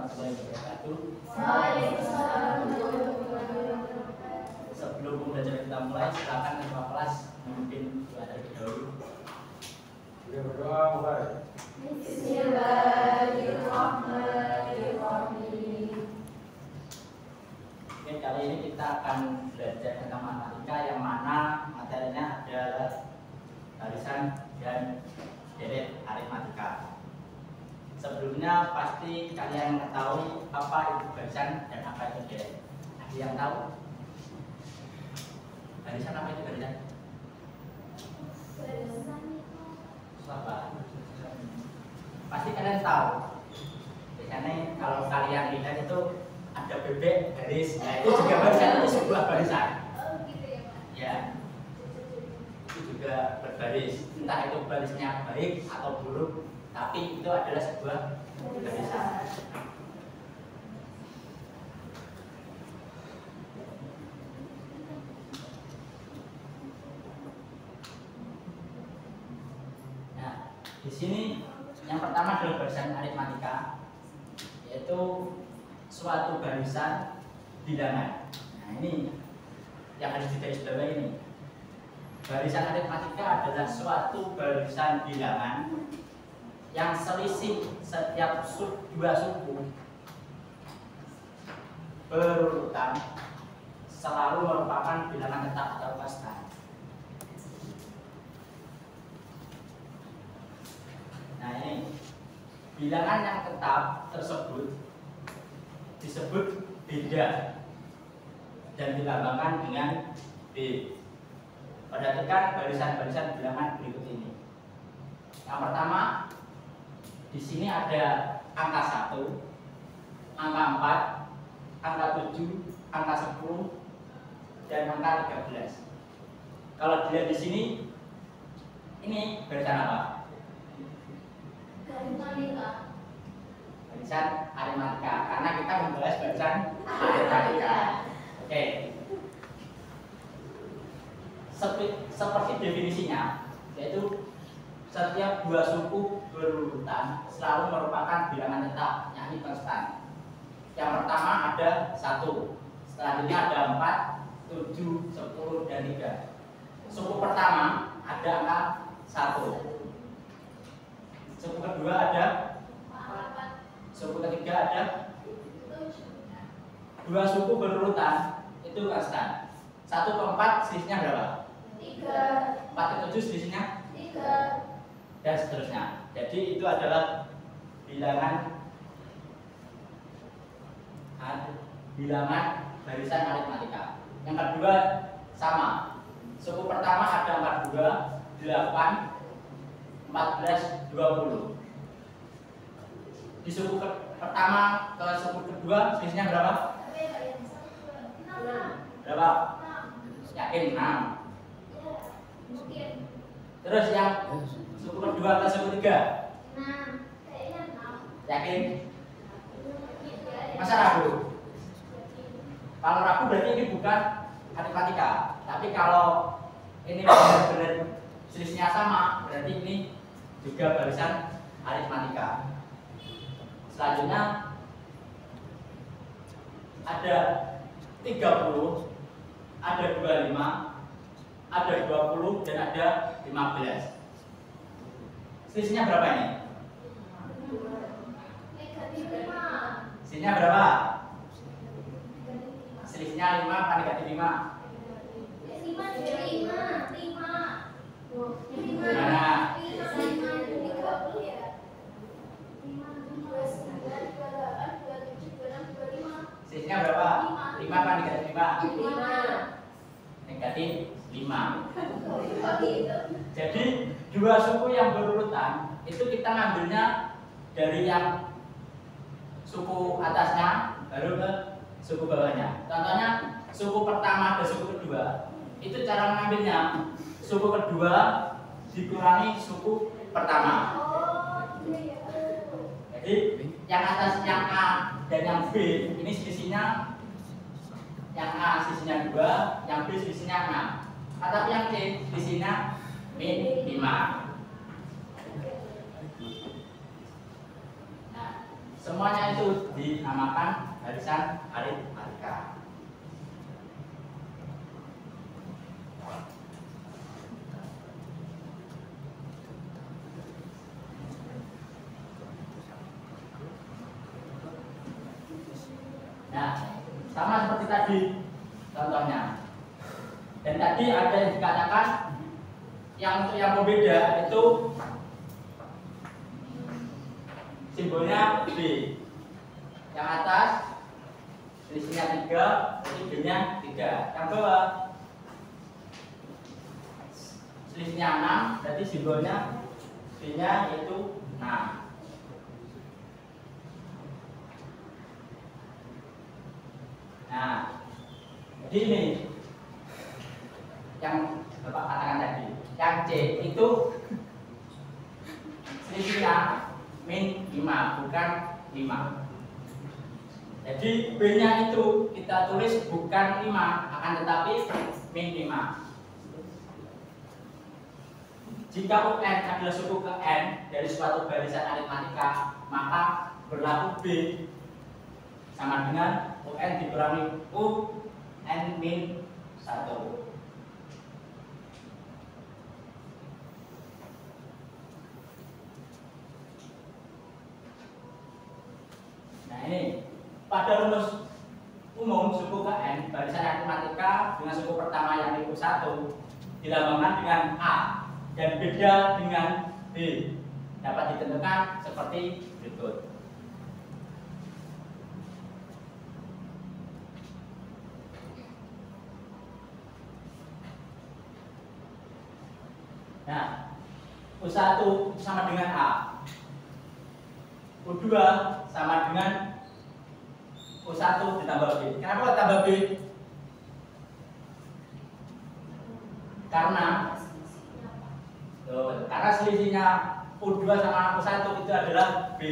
warahmatullahi wabarakatuh. Sebelum belajar kita mulai, silakan ketua kelas memimpin doa terlebih dahulu. Kita berdoa mulai. Bismillahirrahmanirrahim. Oke, kali ini kita akan belajar tentang matematika yang mana materinya adalah barisan dan deret aritmatika. Sebelumnya pasti kalian mengetahui apa itu barisan dan apa itu deret. Ada yang tahu? Barisan apa itu barisan? Apa? Pasti kalian tahu. Biasanya kalau kalian lihat itu ada bebek garis, nah itu juga barisan, itu sebuah barisan. Ya, itu juga berbaris. Entah itu barisnya baik atau buruk, tapi itu adalah sebuah barisan. Nah, di sini yang pertama adalah barisan aritmatika, yaitu suatu barisan bilangan. Nah, ini yang harus digarisbawahi ini. Barisan aritmatika adalah suatu barisan bilangan yang selisih setiap dua suku berurutan selalu merupakan bilangan tetap atau konstan. Nah, ini bilangan yang tetap tersebut disebut beda dan dilambangkan dengan B. Perhatikan barisan-barisan bilangan berikut ini. Yang pertama, di sini ada angka 1, angka 4, angka 7, angka 10, dan angka 13. Kalau dilihat di sini, ini barisan apa? Barisan aritmatika, karena kita membahas barisan aritmatika. Oke. Seperti definisinya, yaitu setiap dua suku berurutan selalu merupakan bilangan tetap, yakni konstan. Yang pertama ada 1, selanjutnya ada 4, 7, 10, dan 3. Suku pertama ada angka 1. Suku kedua ada 4. Suku ketiga ada 2 suku berurutan, itu konstan. 1 ke 4 selisihnya berapa? 3. 4 ke 7 selisihnya 3. Dan seterusnya. Jadi itu adalah bilangan barisan aritmatika. Yang kedua sama. Suku pertama ada 42, 8, 14, 20. Di suku pertama ke suku kedua selisihnya berapa? Berapa? Yakin 6. Terus yang suku kedua ke suku tiga? 6. Yakin? Masa ragu? Kalau ragu berarti ini bukan aritmatika. Tapi kalau ini benar-benar selisihnya sama, berarti ini juga barisan aritmatika. Selanjutnya ada 30, ada 25, ada 20, dan ada 15. Selisihnya berapa ini? Selisihnya berapa? Selisihnya 5 apa negatif 5? Mana? Selisihnya berapa? 5 apa negatif 5? Negatif 5. Jadi dua suku yang berurutan itu kita ngambilnya dari yang suku atasnya baru ke suku bawahnya. Contohnya suku pertama dan suku kedua, itu cara mengambilnya suku kedua dikurangi suku pertama. Jadi yang atas yang A dan yang B ini selisihnya, yang A selisihnya 2, yang B selisihnya 6. Tetapi yang C selisihnya min 5. Nah, Semuanya itu dinamakan barisan aritmatika. Nah, sama seperti tadi contohnya. Dan tadi ada yang dikatakan yang untuk yang pembeda itu simbolnya B. Yang atas selisihnya 3, jadi B-nya 3. Yang bawah selisihnya 6, berarti simbolnya B-nya yaitu 6. Nah, jadi ini yang Bapak katakan tadi. Yang C itu selisihnya min 5, bukan 5. Jadi B-nya itu kita tulis bukan 5, akan tetapi min 5. Jika UN adalah suku ke N dari suatu barisan aritmatika, maka berlaku B sama dengan UN dikurangi U N min 1. Nah ini pada rumus umum suku ke N barisan aritmatika dengan suku pertama yang itu 1 dilambangkan dengan A dan beda dengan B dapat ditentukan seperti berikut. Nah, U1 sama dengan A, U2 sama dengan U1 ditambah B. Kenapa tambah B? Karena selisihnya U2 sama U1 itu adalah B.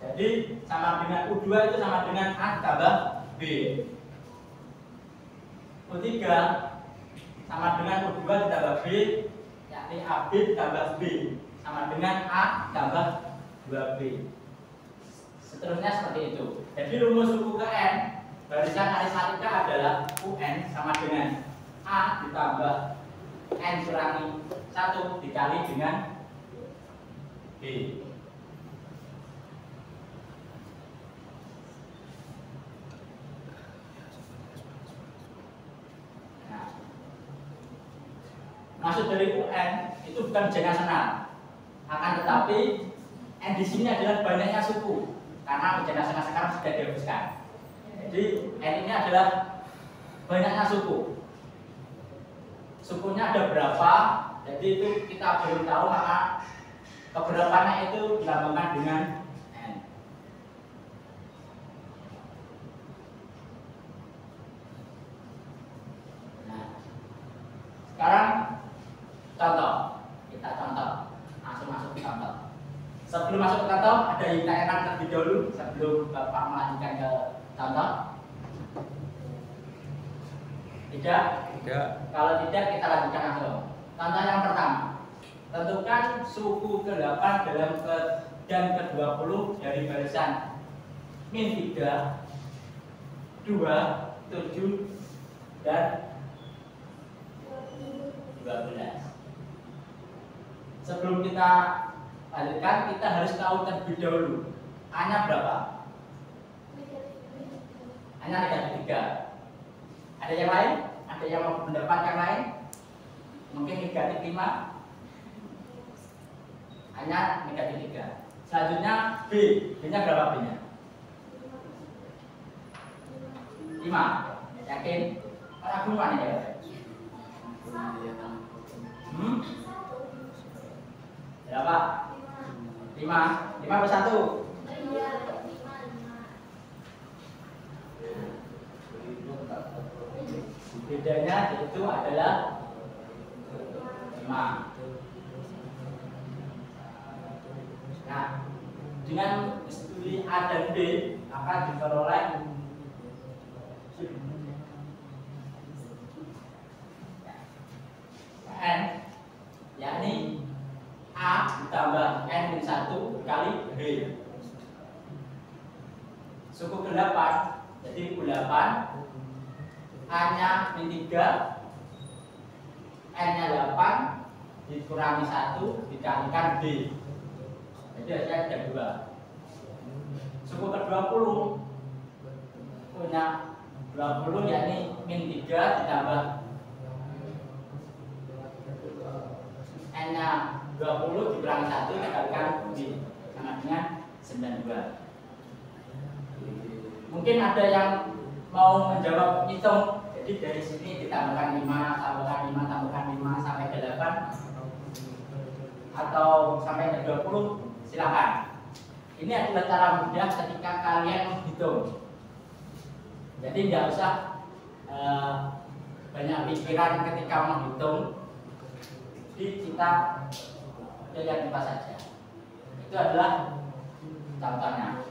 Jadi sama dengan U2 itu sama dengan A tambah B. U3 sama dengan U2 ditambah B, yakni AB tambah B sama dengan A tambah 2B. Seterusnya seperti itu. Jadi rumus suku ke N barisan aritmatika adalah UN sama dengan A ditambah N kurangi 1 dikali dengan B. Nah, maksud dari UN itu bukan nasional, akan tetapi N di sini adalah banyaknya suku karena ujian nasional sekarang sudah dihapuskan. Jadi N ini adalah banyaknya suku. Sukunya ada berapa? Jadi itu kita belum tahu, maka keberapanya itu dilambangkan dengan N. Nah, sekarang contoh, kita contoh, langsung masuk ke contoh. Sebelum masuk ke contoh, ada yang ditanyakan terlebih dahulu sebelum Bapak melanjutkan ke contoh. Tidak? Tidak. Kalau tidak, kita lanjutkan langsung. Contoh yang pertama, tentukan suku ke-8 dan ke-20 dari barisan min 3, 2, 7, dan 12. Sebelum kita lanjutkan, kita harus tahu terlebih dahulu A-nya berapa? A-nya negatif 3. Ada yang lain? Ada yang mau pendapat yang lain? Mungkin negatif 5. A-nya negatif 3. Selanjutnya B. B-nya berapa B-nya? 5. Yakin? Ragu mana ya? Berapa? 5. 5 per 1. Bedanya itu adalah 5. Nah, dengan studi A dan B akan diperoleh N, yakni A ditambah N min 1 kali B. suku ke-8, jadi U8, A-nya -3, N-nya 8 dikurangi 1 dikalikan D. Jadi hasilnya ada 2. Suku ke-20 punya 20 yakni -3 ditambah N-nya 20 dikurangi 1 dikalikan D sama dengan 92. Mungkin ada yang mau menjawab hitung. Jadi dari sini ditambahkan 5, tambahkan 5, tambahkan 5 sampai ke 8 atau sampai ke 20, silakan. Ini adalah cara mudah ketika kalian menghitung. Jadi tidak usah banyak pikiran ketika menghitung. Jadi kita lihat apa saja. Itu adalah contohnya.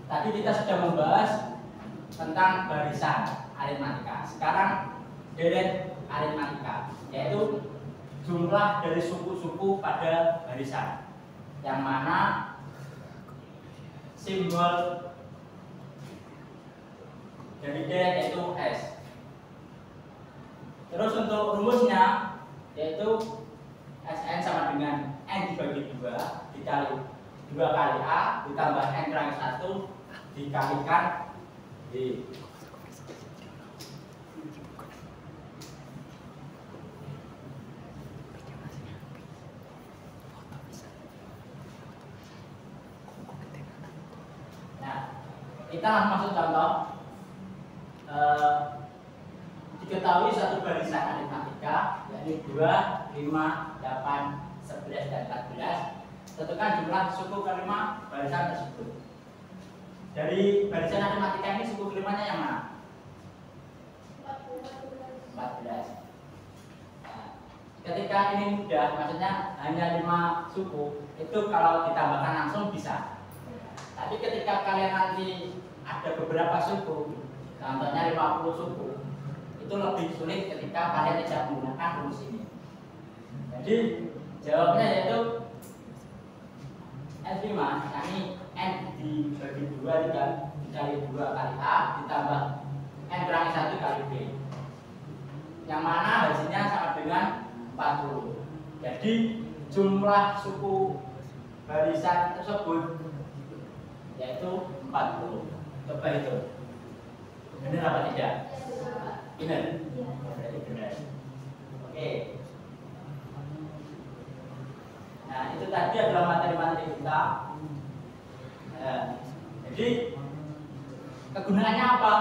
Tadi kita sudah membahas tentang barisan aritmatika. Sekarang deret aritmatika, yaitu jumlah dari suku-suku pada barisan, yang mana simbol dari deret yaitu S. Terus untuk rumusnya yaitu Sn sama dengan N dibagi 2 dikali 2 kali A ditambah N kurangi 1 dikalikan D. Nah, kita masuk contoh. Diketahui satu barisan aritmatika yakni 2, 5, 8, 11 dan 14. Tentukan jumlah suku ke-5 barisan tersebut. Dari barisan aritmatika ini suku ke-5-nya yang mana? 14. Nah, ketika ini mudah, maksudnya hanya 5 suku, itu kalau ditambahkan langsung bisa. Tapi ketika kalian nanti ada beberapa suku, contohnya 50 suku, itu lebih sulit ketika kalian tidak menggunakan rumus ini. Jadi jawabnya yaitu S5, yakni N dibagi 2 dikali 2 kali A ditambah N kurangi 1 kali B, yang mana hasilnya sama dengan 40. Jadi jumlah suku barisan tersebut yaitu 40. Coba itu benar apa tidak? Benar. Berarti benar. Oke. Nah, itu tadi adalah materi-materi kita. Jadi kegunaannya apa?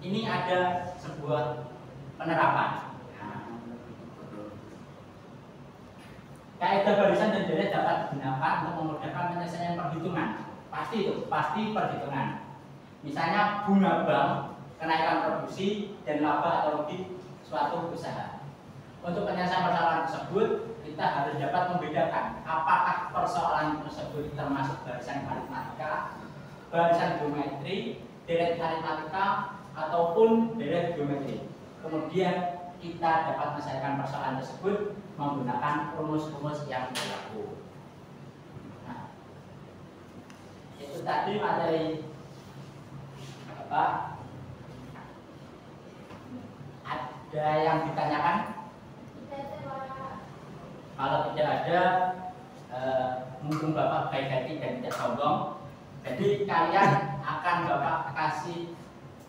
Ini ada sebuah penerapan. Kaidah barisan dan deret dapat digunakan untuk memudahkan penyelesaian perhitungan. Pasti itu, pasti perhitungan. Misalnya bunga bank, kenaikan produksi dan laba atau rugi suatu usaha. Untuk penyelesaian persoalan tersebut, kita harus dapat membedakan apakah persoalan tersebut termasuk barisan aritmatika, barisan geometri, deret aritmatika, ataupun deret geometri. Kemudian kita dapat menyelesaikan persoalan tersebut menggunakan rumus-rumus yang berlaku. Nah, itu tadi materi apa? Ada yang ditanyakan? Kalau tidak ada, mumpung Bapak baik hati dan tidak sombong, jadi kalian akan Bapak kasih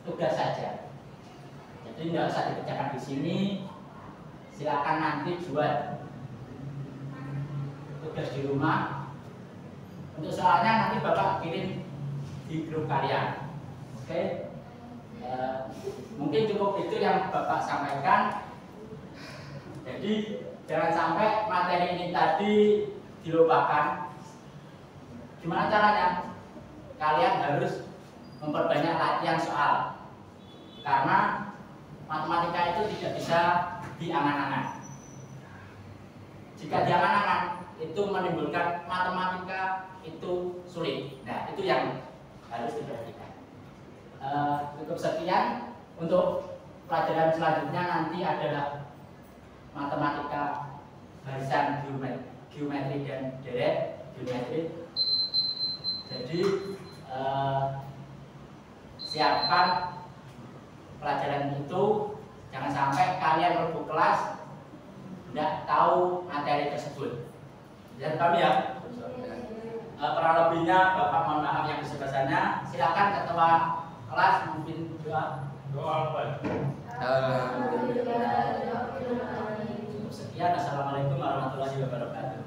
tugas saja. Jadi tidak usah dikerjakan di sini. Silakan nanti buat tugas di rumah. Untuk soalnya nanti Bapak kirim di grup kalian. Oke? Mungkin cukup itu yang Bapak sampaikan. Jadi jangan sampai materi ini tadi dilupakan. Gimana caranya? Kalian harus memperbanyak latihan soal. Karena matematika itu tidak bisa diangan-angan. Jika diangan-angan itu menimbulkan matematika itu sulit. Nah, itu yang harus diperhatikan. Cukup sekian untuk pelajaran selanjutnya nanti adalah matematika barisan geometri dan deret geometri. Jadi siapkan pelajaran itu, jangan sampai kalian rebuh kelas tidak tahu materi tersebut. Bisa paham ya? Kurang lebihnya Bapak mohon maaf yang di sebelah sana. Silakan ketua kelas mungkin doa. Doa. Sekian, assalamualaikum warahmatullahi wabarakatuh.